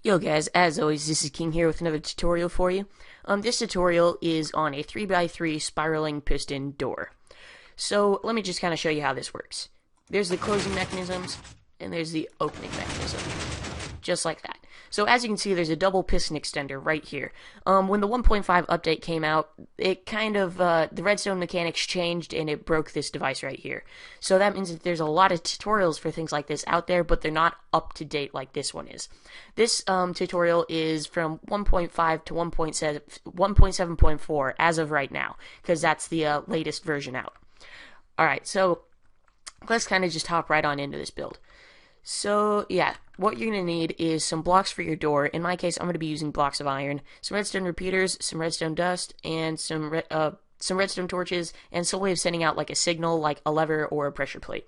Yo guys, as always, this is King here with another tutorial for you. This tutorial is on a 3x3 spiraling piston door. So let me just kind of show you how this works. There's the closing mechanisms, and there's the opening mechanism. Just like that. So as you can see, there's a double piston extender right here. When the 1.5 update came out, it kind of, the redstone mechanics changed and it broke this device right here. So that means that there's a lot of tutorials for things like this out there, but they're not up to date like this one is. This tutorial is from 1.5 to 1.7.4 as of right now, because that's the latest version out. Alright, so let's kind of just hop right on into this build. So, yeah, what you're going to need is some blocks for your door. In my case, I'm going to be using blocks of iron, some redstone repeaters, some redstone dust, and some redstone torches, and some way of sending out like a signal, like a lever or a pressure plate.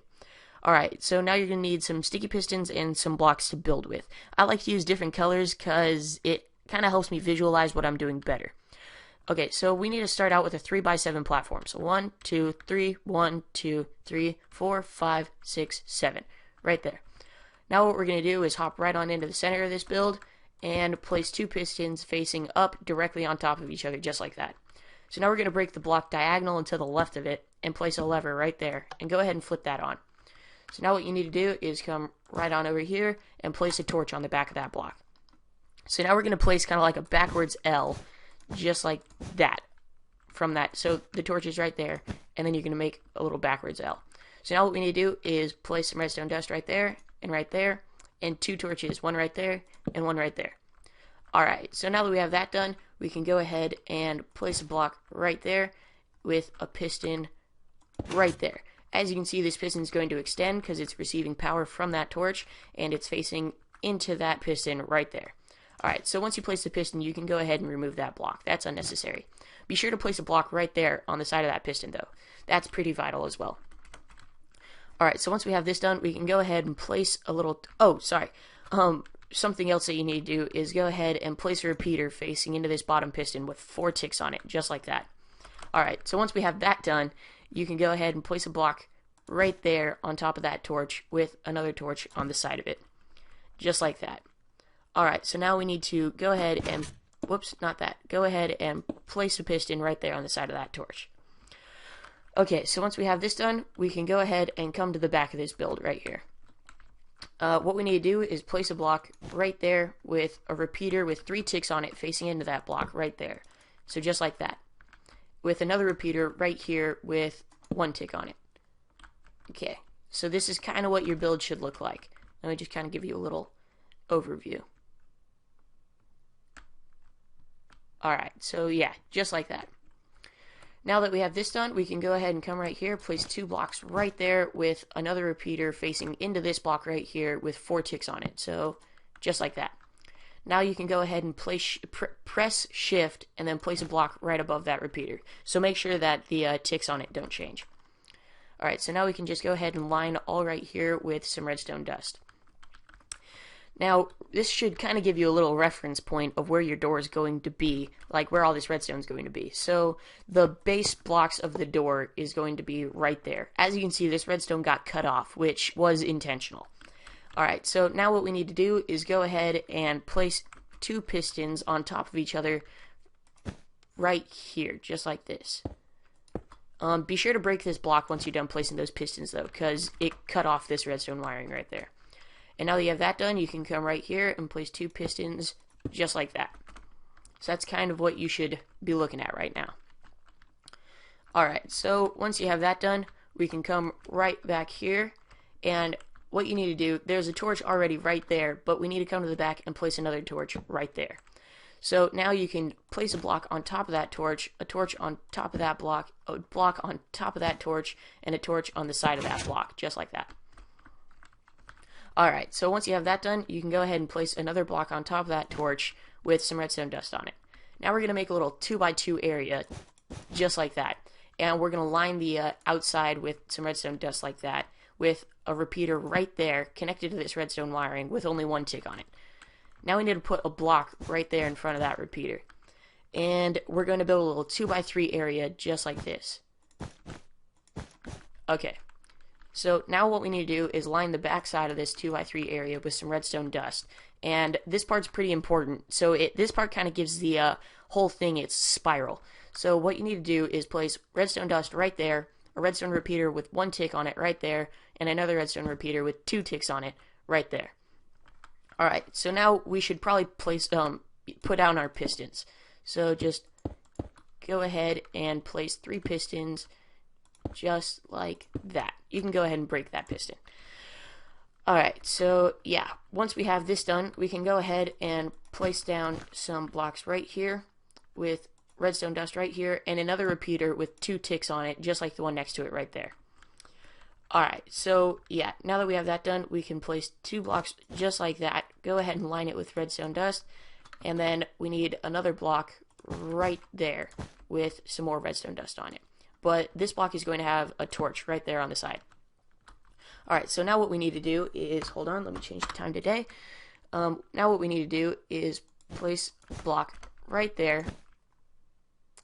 Alright, so now you're going to need some sticky pistons and some blocks to build with. I like to use different colors because it kind of helps me visualize what I'm doing better. Okay, so we need to start out with a 3x7 platform. So 1, 2, 3, 1, 2, 3, 4, 5, 6, 7. Right there. Now what we're going to do is hop right on into the center of this build and place two pistons facing up directly on top of each other, just like that. So now we're going to break the block diagonal and to the left of it and place a lever right there and go ahead and flip that on. So now what you need to do is come right on over here and place a torch on the back of that block. So now we're going to place kind of like a backwards L, just like that, from that. So the torch is right there, and then you're going to make a little backwards L. So now what we need to do is place some redstone dust right there, and two torches, one right there, and one right there. Alright, so now that we have that done, we can go ahead and place a block right there with a piston right there. As you can see, this piston is going to extend because it's receiving power from that torch, and it's facing into that piston right there. Alright, so once you place the piston, you can go ahead and remove that block. That's unnecessary. Be sure to place a block right there on the side of that piston, though. That's pretty vital as well. Alright, so once we have this done, we can go ahead and place a little... Oh, sorry. Something else that you need to do is go ahead and place a repeater facing into this bottom piston with 4 ticks on it, just like that. Alright, so once we have that done, you can go ahead and place a block right there on top of that torch with another torch on the side of it. Just like that. Alright, so now we need to go ahead and... Whoops, not that. Go ahead and place a piston right there on the side of that torch. Okay, so once we have this done, we can go ahead and come to the back of this build right here. What we need to do is place a block right there with a repeater with 3 ticks on it facing into that block right there. So just like that. With another repeater right here with 1 tick on it. Okay, so this is kind of what your build should look like. Let me just kind of give you a little overview. Alright, so yeah, just like that. Now that we have this done, we can go ahead and come right here, place 2 blocks right there with another repeater facing into this block right here with 4 ticks on it. So, just like that. Now you can go ahead and press shift and then place a block right above that repeater. So make sure that the ticks on it don't change. Alright, so now we can just go ahead and line all right here with some redstone dust. Now, this should kind of give you a little reference point of where your door is going to be, like where all this redstone is going to be. So, the base blocks of the door is going to be right there. As you can see, this redstone got cut off, which was intentional. Alright, so now what we need to do is go ahead and place 2 pistons on top of each other right here, just like this. Be sure to break this block once you're done placing those pistons, though, because it cut off this redstone wiring right there. And now that you have that done, you can come right here and place 2 pistons just like that. So that's kind of what you should be looking at right now. Alright, so once you have that done, we can come right back here. And what you need to do, there's a torch already right there, but we need to come to the back and place another torch right there. So now you can place a block on top of that torch, a torch on top of that block, a block on top of that torch, and a torch on the side of that block, just like that. Alright, so once you have that done, you can go ahead and place another block on top of that torch with some redstone dust on it. Now we're going to make a little 2x2 area, just like that. And we're going to line the outside with some redstone dust like that, with a repeater right there connected to this redstone wiring with only 1 tick on it. Now we need to put a block right there in front of that repeater. And we're going to build a little 2x3 area just like this. Okay. So now what we need to do is line the back side of this 2x3 area with some redstone dust. and this part's pretty important. So this part kind of gives the whole thing its spiral. So what you need to do is place redstone dust right there, a redstone repeater with 1 tick on it right there, and another redstone repeater with 2 ticks on it right there. Alright, so now we should probably put down our pistons. So just go ahead and place 3 pistons just like that. You can go ahead and break that piston. Alright, so yeah, once we have this done, we can go ahead and place down some blocks right here with redstone dust right here, and another repeater with 2 ticks on it, just like the one next to it right there. Alright, so yeah, now that we have that done, we can place 2 blocks just like that. Go ahead and line it with redstone dust, and then we need another block right there with some more redstone dust on it. But this block is going to have a torch right there on the side. Alright, so now what we need to do is, hold on, let me change the time to day. Now what we need to do is place a block right there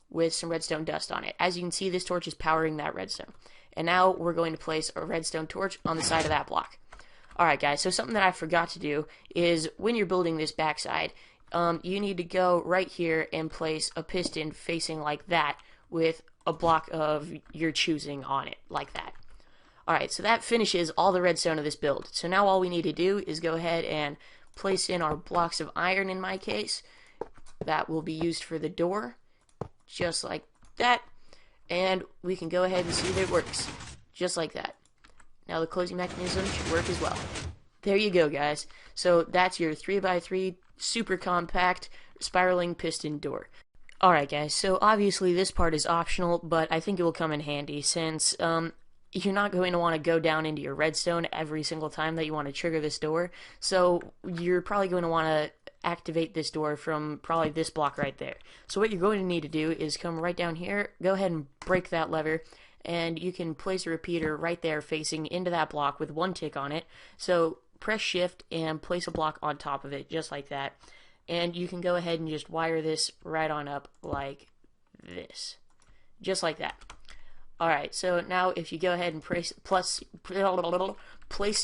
with some redstone dust on it. As you can see, this torch is powering that redstone. And now we're going to place a redstone torch on the side of that block. Alright guys, so something that I forgot to do is when you're building this backside, you need to go right here and place a piston facing like that with a block of your choosing on it, like that. Alright, so that finishes all the redstone of this build. So now all we need to do is go ahead and place in our blocks of iron, in my case. That will be used for the door, just like that. And we can go ahead and see that it works, just like that. Now the closing mechanism should work as well. There you go, guys. So that's your 3x3 super compact spiraling piston door. Alright guys, so obviously this part is optional, but I think it will come in handy since you're not going to want to go down into your redstone every single time that you want to trigger this door. So you're probably going to want to activate this door from probably this block right there. So what you're going to need to do is come right down here, go ahead and break that lever, and you can place a repeater right there facing into that block with 1 tick on it. So press shift and place a block on top of it just like that, and you can go ahead and just wire this right on up like this, just like that. Alright, so now if you go ahead and place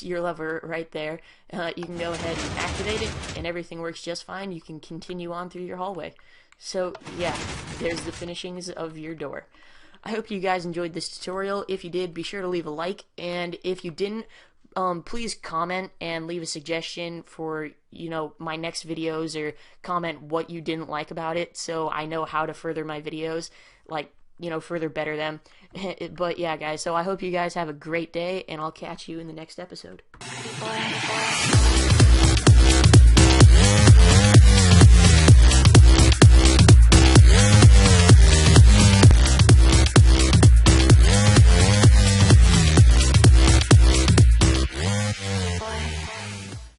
your lever right there, you can go ahead and activate it, and everything works just fine. You can continue on through your hallway. So yeah, there's the finishings of your door. I hope you guys enjoyed this tutorial. If you did, be sure to leave a like, and if you didn't, please comment and leave a suggestion for, my next videos, or comment what you didn't like about it so I know how to further my videos, further better them. But yeah, guys, so I hope you guys have a great day, and I'll catch you in the next episode.